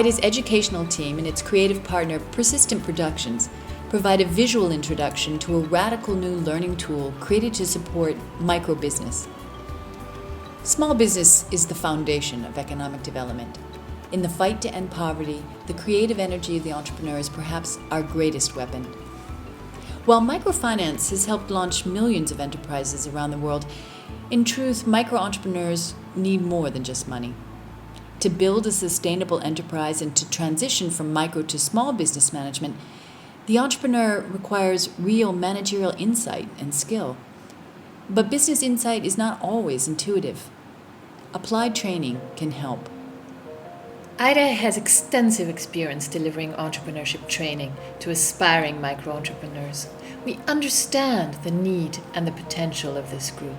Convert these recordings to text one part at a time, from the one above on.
Aidha's educational team and its creative partner, Persistent Productions, provide a visual introduction to a radical new learning tool created to support micro-business. Small business is the foundation of economic development. In the fight to end poverty, the creative energy of the entrepreneur is perhaps our greatest weapon. While microfinance has helped launch millions of enterprises around the world, in truth, micro-entrepreneurs need more than just money. To build a sustainable enterprise and to transition from micro to small business management, the entrepreneur requires real managerial insight and skill. But business insight is not always intuitive. Applied training can help. Aidha has extensive experience delivering entrepreneurship training to aspiring micro-entrepreneurs. We understand the need and the potential of this group.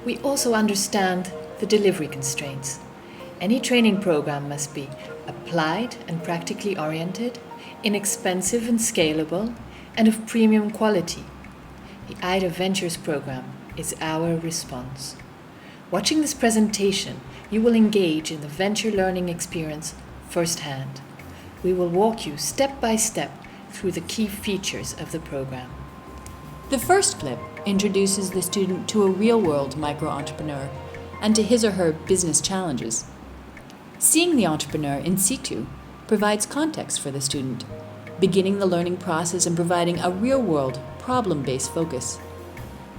We also understand the delivery constraints. Any training program must be applied and practically oriented, inexpensive and scalable, and of premium quality. The Aidha Ventures program is our response. Watching this presentation, you will engage in the venture learning experience firsthand. We will walk you step by step through the key features of the program. The first clip introduces the student to a real-world micro-entrepreneur and to his or her business challenges. Seeing the entrepreneur in situ provides context for the student, beginning the learning process and providing a real-world, problem-based focus.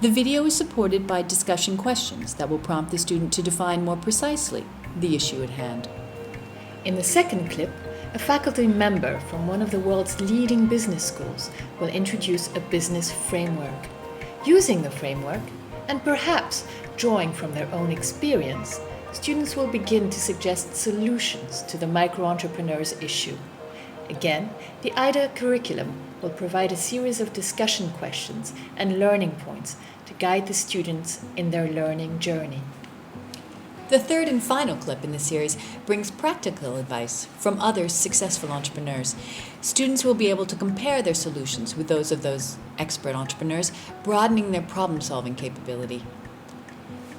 The video is supported by discussion questions that will prompt the student to define more precisely the issue at hand. In the second clip, a faculty member from one of the world's leading business schools will introduce a business framework. Using the framework, and perhaps drawing from their own experience, students will begin to suggest solutions to the micro-entrepreneur's issue. Again, the Aidha curriculum will provide a series of discussion questions and learning points to guide the students in their learning journey. The third and final clip in the series brings practical advice from other successful entrepreneurs. Students will be able to compare their solutions with those of those expert entrepreneurs, broadening their problem-solving capability.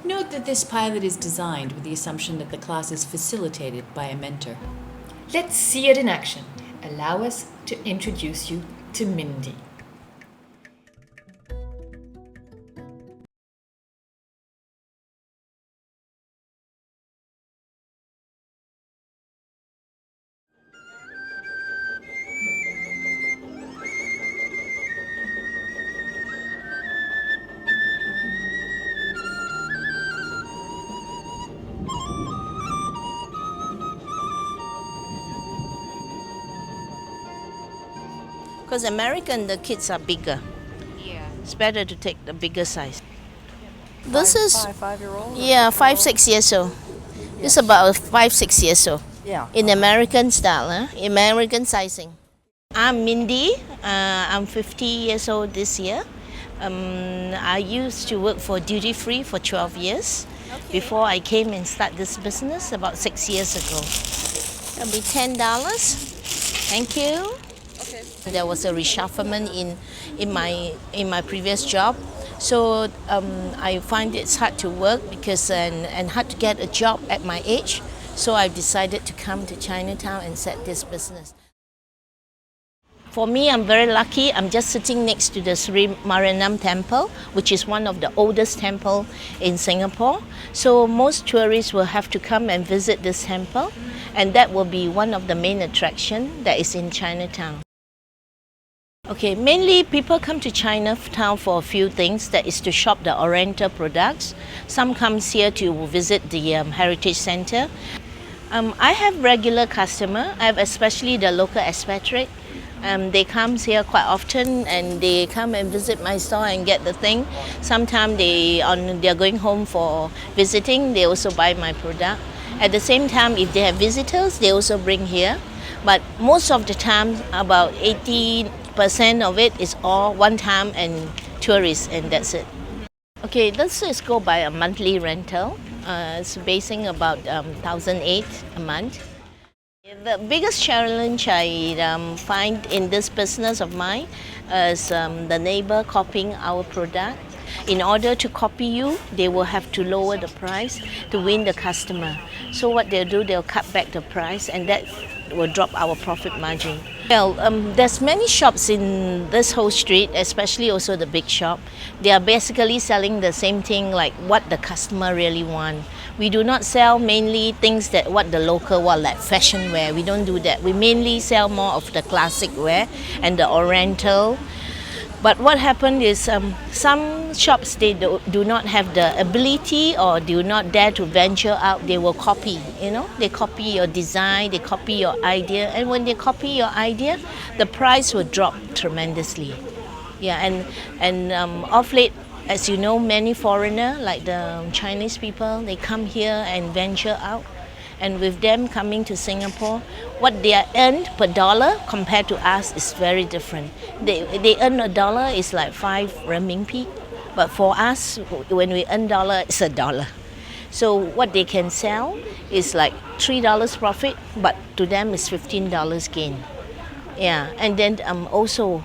Note that this pilot is designed with the assumption that the class is facilitated by a mentor. Let's see it in action. Allow us to introduce you to Mindy. Because American, the kids are bigger. Yeah. It's better to take the bigger size. Five-year-old? Yeah, 5-6 years old. Yes. This is about 5-6 years old. Yeah. In American style, American sizing. I'm Mindy. I'm 50 years old this year. I used to work for duty free for 12 years before I came and start this business about 6 years ago. That'll be $10. Thank you. There was a reshufflement in my previous job, so I find it's hard to work because and hard to get a job at my age. So I decided to come to Chinatown and set this business. For me, I'm very lucky. I'm just sitting next to the Sri Maranam Temple, which is one of the oldest temple in Singapore. So most tourists will have to come and visit this temple, and that will be one of the main attractions that is in Chinatown. Okay, mainly people come to Chinatown for a few things. That is to shop the Oriental products. Some comes here to visit the Heritage Center. I have regular customer. I have especially the local expatriate. They come here quite often and they come and visit my store and get the thing. Sometimes they're going home for visiting. They also buy my product. At the same time, if they have visitors, they also bring here. But most of the time, about 80% of it is all one time and tourists, and that's it. Okay, this is go by a monthly rental. It's basing about 1,008 a month. The biggest challenge I find in this business of mine is the neighbor copying our product. In order to copy you, they will have to lower the price to win the customer. So what they'll do, they'll cut back the price, and will drop our profit margin. Well, there's many shops in this whole street, especially also the big shop. They are basically selling the same thing, like what the customer really want. We do not sell mainly things that what the local want, like fashion wear. We don't do that. We mainly sell more of the classic wear and the oriental. But what happened is some shops, they do not have the ability or do not dare to venture out. They will copy, they copy your design, they copy your idea. And when they copy your idea, the price will drop tremendously. Yeah, and of late, as you know, many foreigner, like the Chinese people, they come here and venture out. And with them coming to Singapore, what they earn per dollar compared to us is very different. They earn $1 is like 5 renminbi, but for us, when we earn dollar, it's $1. So what they can sell is like $3 profit, but to them it's $15 gain. Yeah, and then also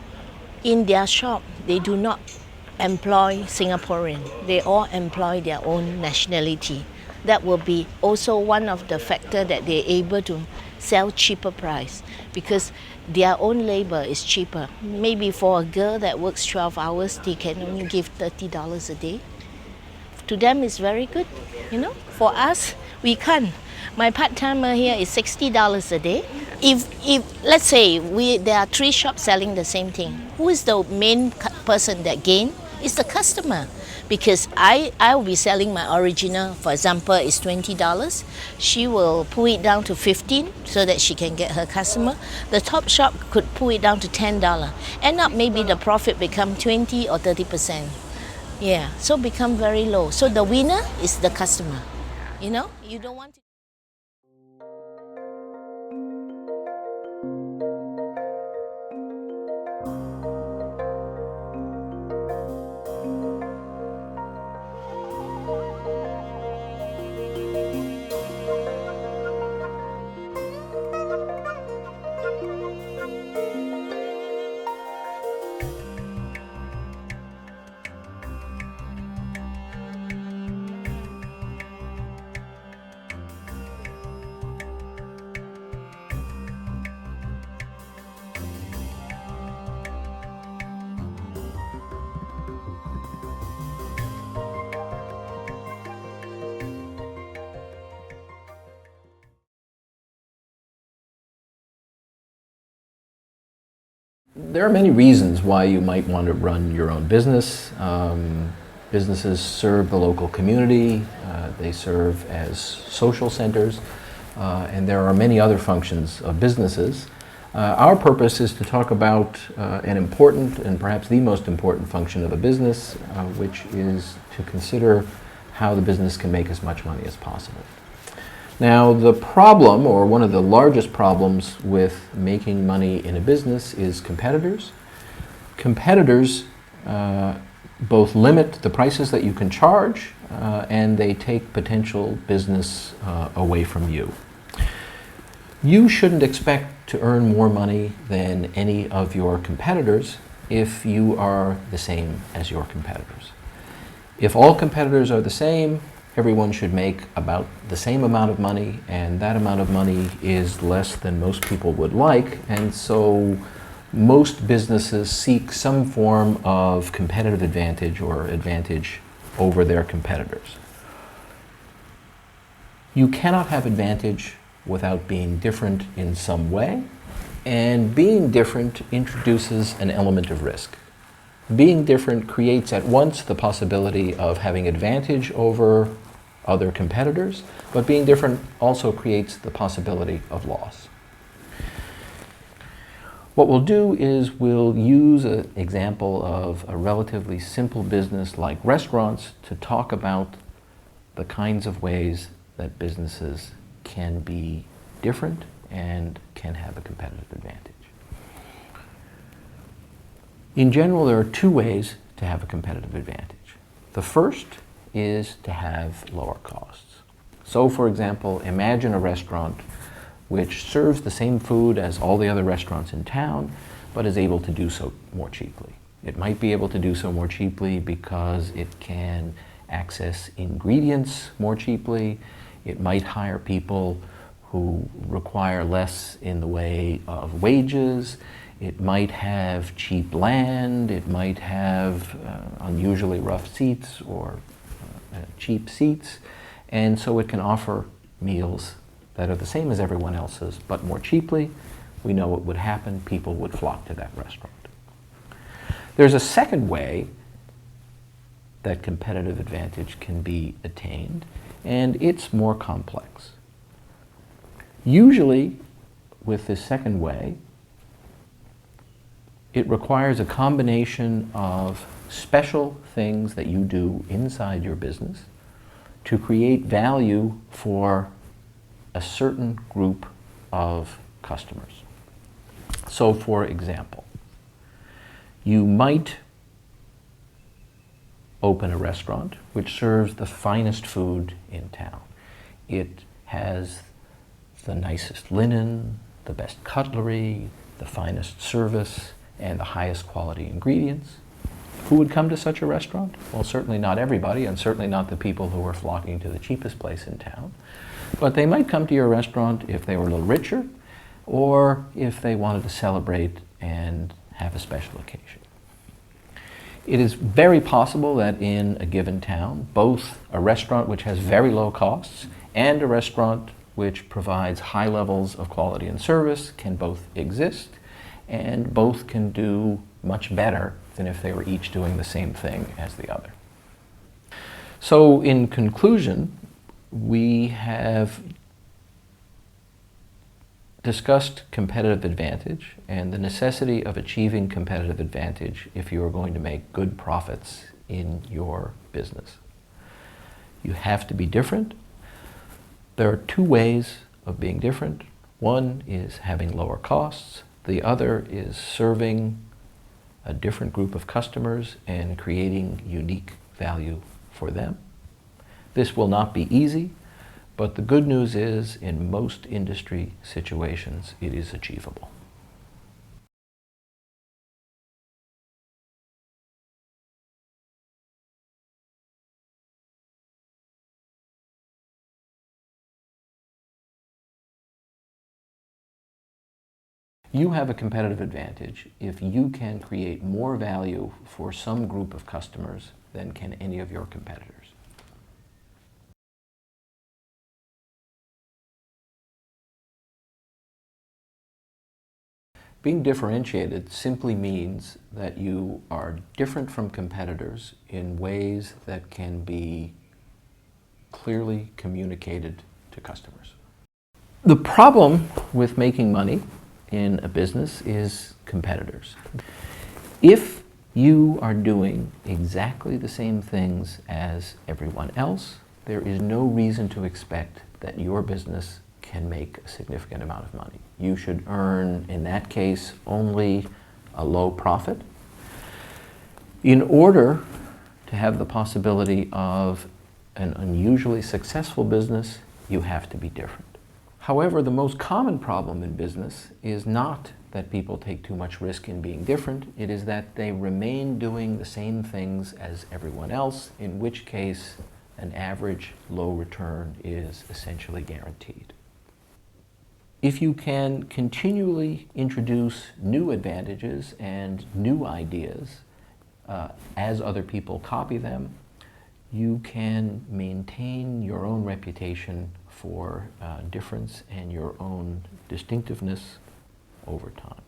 in their shop, they do not employ Singaporean. They all employ their own nationality. That will be also one of the factors that they're able to sell cheaper price, because their own labor is cheaper. Maybe for a girl that works 12 hours, they can only give $30 a day. To them, it's very good. For us, we can't. My part-timer here is $60 a day. If let's say there are 3 shops selling the same thing, who is the main person that gain? It's the customer. Because I will be selling my original, for example, is $20. She will pull it down to $15 so that she can get her customer. The top shop could pull it down to $10. End up maybe the profit become 20 or 30%. Yeah, so become very low. So the winner is the customer. You don't want to. There are many reasons why you might want to run your own business. Businesses serve the local community, they serve as social centers, and there are many other functions of businesses. Our purpose is to talk about an important and perhaps the most important function of a business, which is to consider how the business can make as much money as possible. Now, the problem, or one of the largest problems with making money in a business, is competitors. Competitors both limit the prices that you can charge and they take potential business away from you. You shouldn't expect to earn more money than any of your competitors if you are the same as your competitors. If all competitors are the same, everyone should make about the same amount of money, and that amount of money is less than most people would like, and so most businesses seek some form of competitive advantage or advantage over their competitors. You cannot have advantage without being different in some way, and being different introduces an element of risk. Being different creates at once the possibility of having advantage over other competitors, but being different also creates the possibility of loss. What we'll do is we'll use an example of a relatively simple business like restaurants to talk about the kinds of ways that businesses can be different and can have a competitive advantage. In general, there are 2 ways to have a competitive advantage. The first is to have lower costs. So, for example, imagine a restaurant which serves the same food as all the other restaurants in town, but is able to do so more cheaply. It might be able to do so more cheaply because it can access ingredients more cheaply. It might hire people who require less in the way of wages. It might have cheap land. It might have unusually rough seats or cheap seats. And so it can offer meals that are the same as everyone else's, but more cheaply. We know what would happen. People would flock to that restaurant. There's a second way that competitive advantage can be attained, and it's more complex. Usually, with this second way, it requires a combination of special things that you do inside your business to create value for a certain group of customers. So, for example, you might open a restaurant which serves the finest food in town. It has the nicest linen, the best cutlery, the finest service, and the highest quality ingredients. Who would come to such a restaurant? Well, certainly not everybody, and certainly not the people who are flocking to the cheapest place in town. But they might come to your restaurant if they were a little richer, or if they wanted to celebrate and have a special occasion. It is very possible that in a given town, both a restaurant which has very low costs and a restaurant which provides high levels of quality and service can both exist, and both can do much better than if they were each doing the same thing as the other. So in conclusion, we have discussed competitive advantage and the necessity of achieving competitive advantage if you are going to make good profits in your business. You have to be different. There are two ways of being different. One is having lower costs. The other is serving a different group of customers and creating unique value for them. This will not be easy, but the good news is, in most industry situations, it is achievable. You have a competitive advantage if you can create more value for some group of customers than can any of your competitors. Being differentiated simply means that you are different from competitors in ways that can be clearly communicated to customers. The problem with making money in a business is competitors. If you are doing exactly the same things as everyone else, there is no reason to expect that your business can make a significant amount of money. You should earn, in that case, only a low profit. In order to have the possibility of an unusually successful business, you have to be different. However, the most common problem in business is not that people take too much risk in being different. It is that they remain doing the same things as everyone else, in which case an average low return is essentially guaranteed. If you can continually introduce new advantages and new ideas as other people copy them, you can maintain your own reputation for difference and your own distinctiveness over time.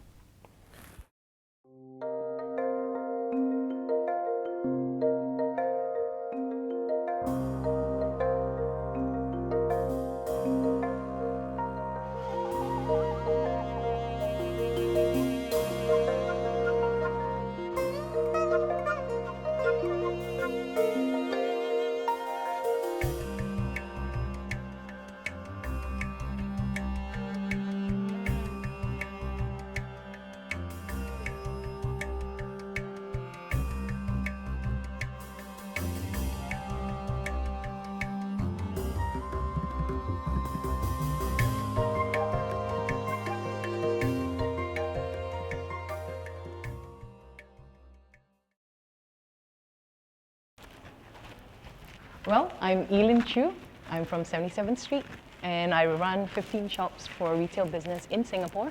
Well, I'm Elin Chu. I'm from 77th Street. and I run 15 shops for retail business in Singapore.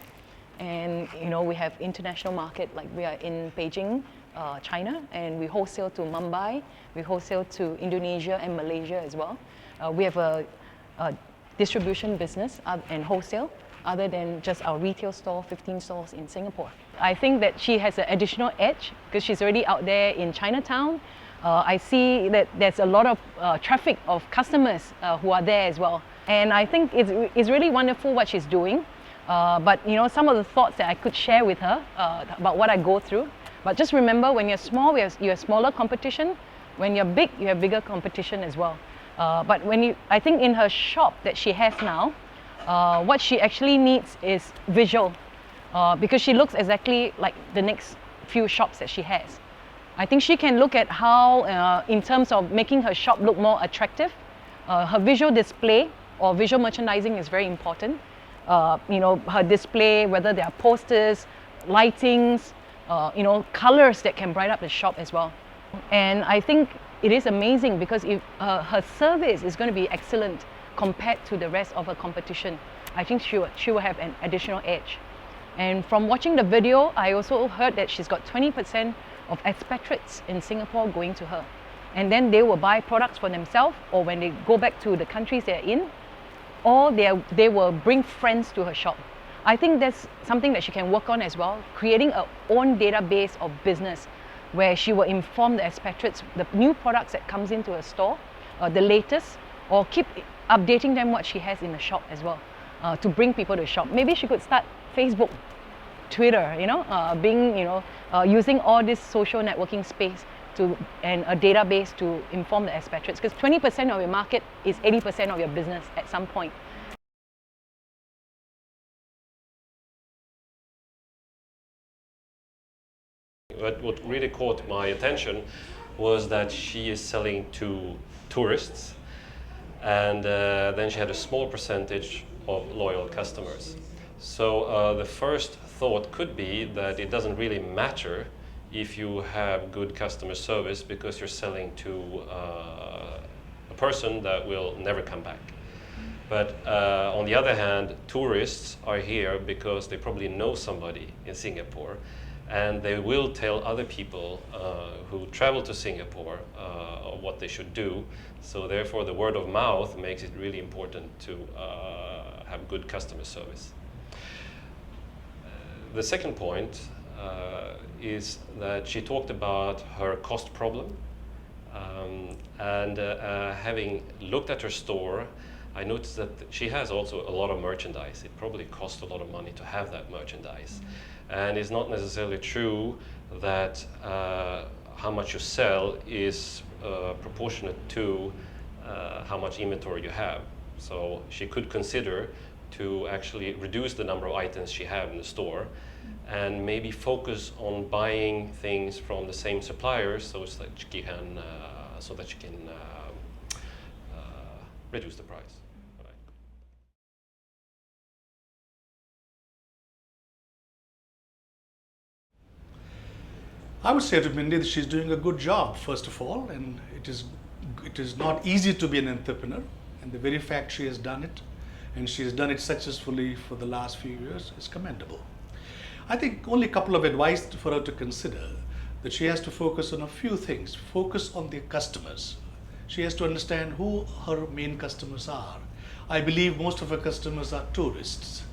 And we have international market, like we are in Beijing, China, and we wholesale to Mumbai, we wholesale to Indonesia and Malaysia as well. We have a distribution business and wholesale, other than just our retail store, 15 stores in Singapore. I think that she has an additional edge because she's already out there in Chinatown. I see that there's a lot of traffic of customers who are there as well. And I think it's really wonderful what she's doing. But some of the thoughts that I could share with her about what I go through. But just remember, when you're small, you have smaller competition. When you're big, you have bigger competition as well. But I think in her shop that she has now, what she actually needs is visual, because she looks exactly like the next few shops that she has. I think she can look at how, in terms of making her shop look more attractive, her visual display or visual merchandising is very important. Her display, whether there are posters, lightings, colors that can brighten up the shop as well. And I think it is amazing because if her service is going to be excellent compared to the rest of her competition, I think she will have an additional edge. And from watching the video, I also heard that she's got 20% of expatriates in Singapore going to her. And then they will buy products for themselves, or when they go back to the countries they're in, or they will bring friends to her shop. I think that's something that she can work on as well, creating her own database of business where she will inform the expatriates the new products that comes into her store, the latest, or keep updating them what she has in the shop as well, to bring people to the shop. Maybe she could start Facebook, Twitter, using all this social networking space and a database to inform the expatriates, because 20% of your market is 80% of your business at some point. What really caught my attention was that she is selling to tourists, and then she had a small percentage of loyal customers. So the first thought could be that it doesn't really matter if you have good customer service, because you're selling to a person that will never come back. But on the other hand, tourists are here because they probably know somebody in Singapore, and they will tell other people who travel to Singapore what they should do. So therefore the word of mouth makes it really important to have good customer service. The second point is that she talked about her cost problem, and having looked at her store, I noticed that she has also a lot of merchandise. It probably costs a lot of money to have that merchandise. And it's not necessarily true that how much you sell is proportionate to how much inventory you have. So she could consider to actually reduce the number of items she has in the store and maybe focus on buying things from the same suppliers so that she can reduce the price. I would say to Mindy that she's doing a good job, first of all, and it is not easy to be an entrepreneur, and the very fact she has done it, and she has done it successfully for the last few years, is commendable. I think only a couple of advice for her to consider, that she has to focus on a few things. Focus on the customers. She has to understand who her main customers are. I believe most of her customers are tourists.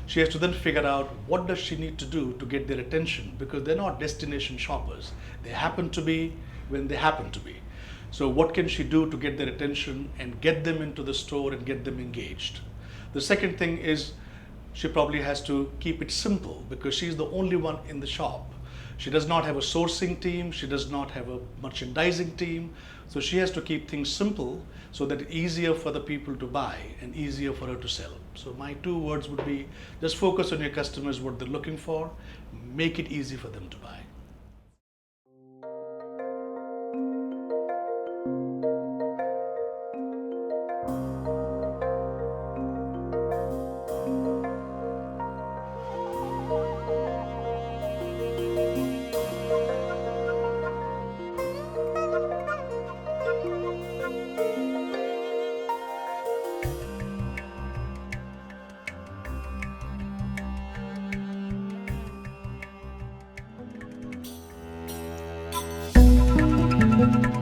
She has to then figure out what does she need to do to get their attention, because they're not destination shoppers. They happen to be when they happen to be. So what can she do to get their attention and get them into the store and get them engaged? The second thing is she probably has to keep it simple, because she's the only one in the shop. She does not have a sourcing team. She does not have a merchandising team. So she has to keep things simple so that it's easier for the people to buy and easier for her to sell. So my 2 words would be, just focus on your customers, what they're looking for, make it easy for them to buy. you.